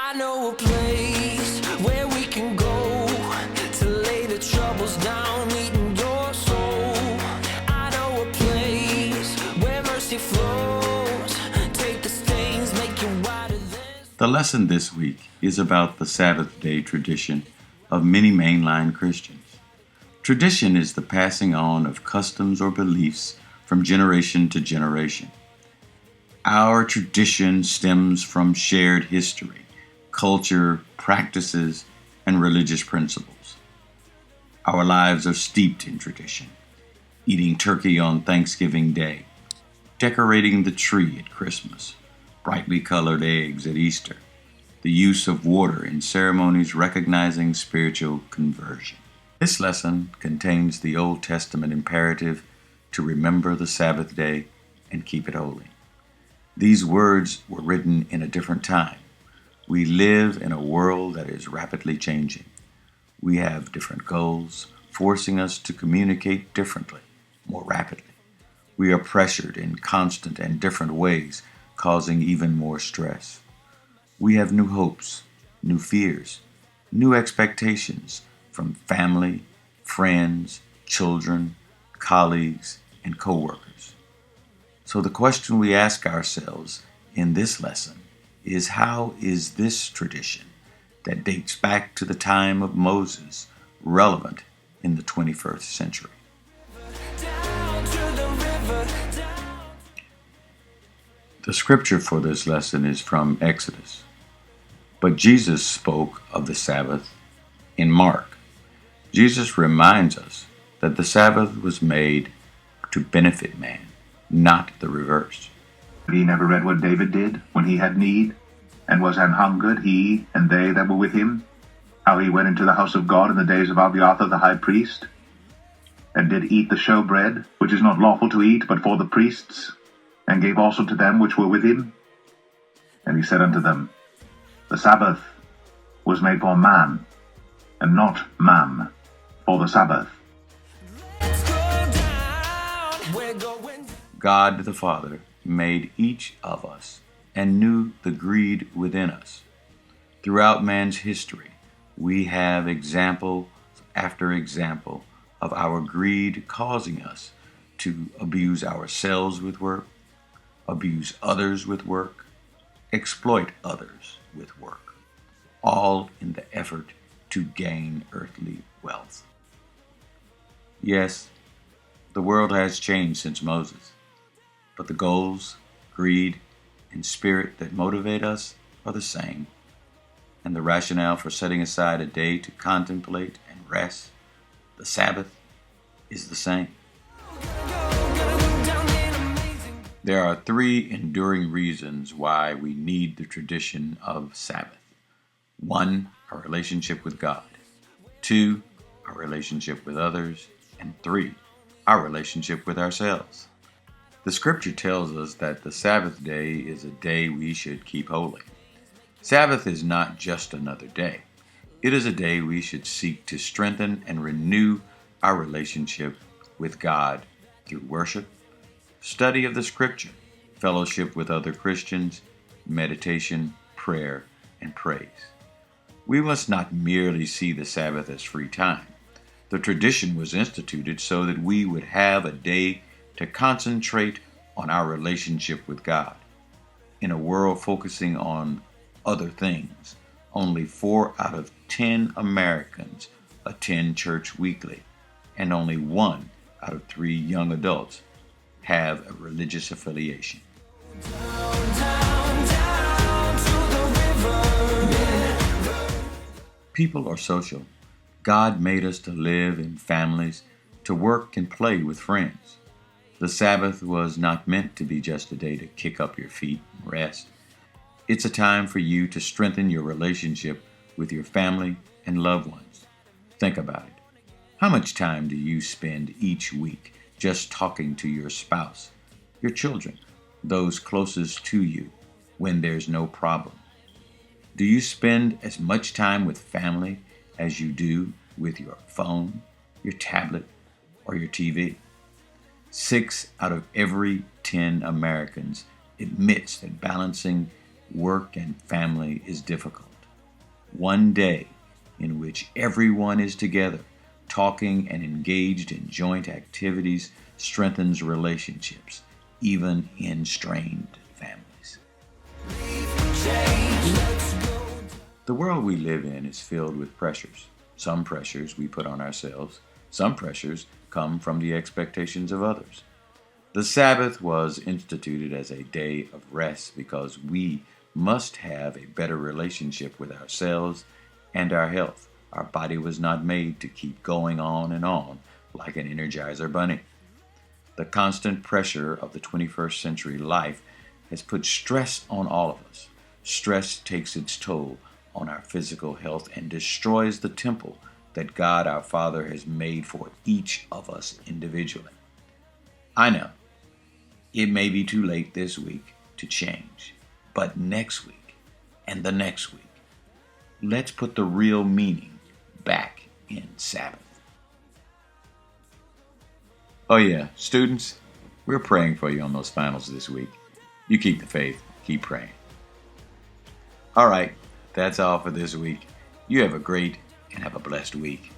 I know a place where we can go to lay the troubles down, meeting your soul. I know a place where mercy flows. Take the stains, make you whiter than. The lesson this week is about the Sabbath day tradition of many mainline Christians. Tradition is the passing on of customs or beliefs from generation to generation. Our tradition stems from shared history, culture, practices, and religious principles. Our lives are steeped in tradition. Eating turkey on Thanksgiving Day, decorating the tree at Christmas, brightly colored eggs at Easter, the use of water in ceremonies recognizing spiritual conversion. This lesson contains the Old Testament imperative to remember the Sabbath day and keep it holy. These words were written in a different time. We live in a world that is rapidly changing. We have different goals, forcing us to communicate differently, more rapidly. We are pressured in constant and different ways, causing even more stress. We have new hopes, new fears, new expectations from family, friends, children, colleagues, and co-workers. So the question we ask ourselves in this lesson is, how is this tradition that dates back to the time of Moses relevant in the 21st century? The scripture for this lesson is from Exodus. But Jesus spoke of the Sabbath in Mark. Jesus reminds us that the Sabbath was made to benefit man, not the reverse. He never read what David did when he had need, and was an hungered, he and they that were with him, how he went into the house of God in the days of Abiathar the high priest, and did eat the showbread, which is not lawful to eat but for the priests, and gave also to them which were with him. And he said unto them, The Sabbath was made for man, and not man for the Sabbath. God the Father made each of us and knew the greed within us. Throughout man's history, we have example after example of our greed causing us to abuse ourselves with work, abuse others with work, exploit others with work, all in the effort to gain earthly wealth. Yes, the world has changed since Moses, but the goals, greed, and spirit that motivate us are the same, and the rationale for setting aside a day to contemplate and rest, the Sabbath, is the same. There are three enduring reasons why we need the tradition of Sabbath. 1, our relationship with God. 2, our relationship with others. And 3, our relationship with ourselves. The scripture tells us that the Sabbath day is a day we should keep holy. Sabbath is not just another day. It is a day we should seek to strengthen and renew our relationship with God through worship, study of the scripture, fellowship with other Christians, meditation, prayer, and praise. We must not merely see the Sabbath as free time. The tradition was instituted so that we would have a day to concentrate on our relationship with God. In a world focusing on other things, only 4 out of 10 Americans attend church weekly, and only 1 out of 3 young adults have a religious affiliation. People are social. God made us to live in families, to work and play with friends. The Sabbath was not meant to be just a day to kick up your feet and rest. It's a time for you to strengthen your relationship with your family and loved ones. Think about it. How much time do you spend each week just talking to your spouse, your children, those closest to you, when there's no problem? Do you spend as much time with family as you do with your phone, your tablet, or your TV? 6 out of every 10 Americans admits that balancing work and family is difficult. One day in which everyone is together, talking and engaged in joint activities, strengthens relationships, even in strained families. The world we live in is filled with pressures. Some pressures we put on ourselves. Some pressures come from the expectations of others. The Sabbath was instituted as a day of rest because we must have a better relationship with ourselves and our health. Our body was not made to keep going on and on like an Energizer bunny. The constant pressure of the 21st century life has put stress on all of us. Stress takes its toll on our physical health and destroys the temple that God our Father has made for each of us individually. I know it may be too late this week to change, but next week and the next week, let's put the real meaning back in Sabbath. Oh yeah, students, we're praying for you on those finals this week. You keep the faith, keep praying. All right, that's all for this week. You have a great and have a blessed week.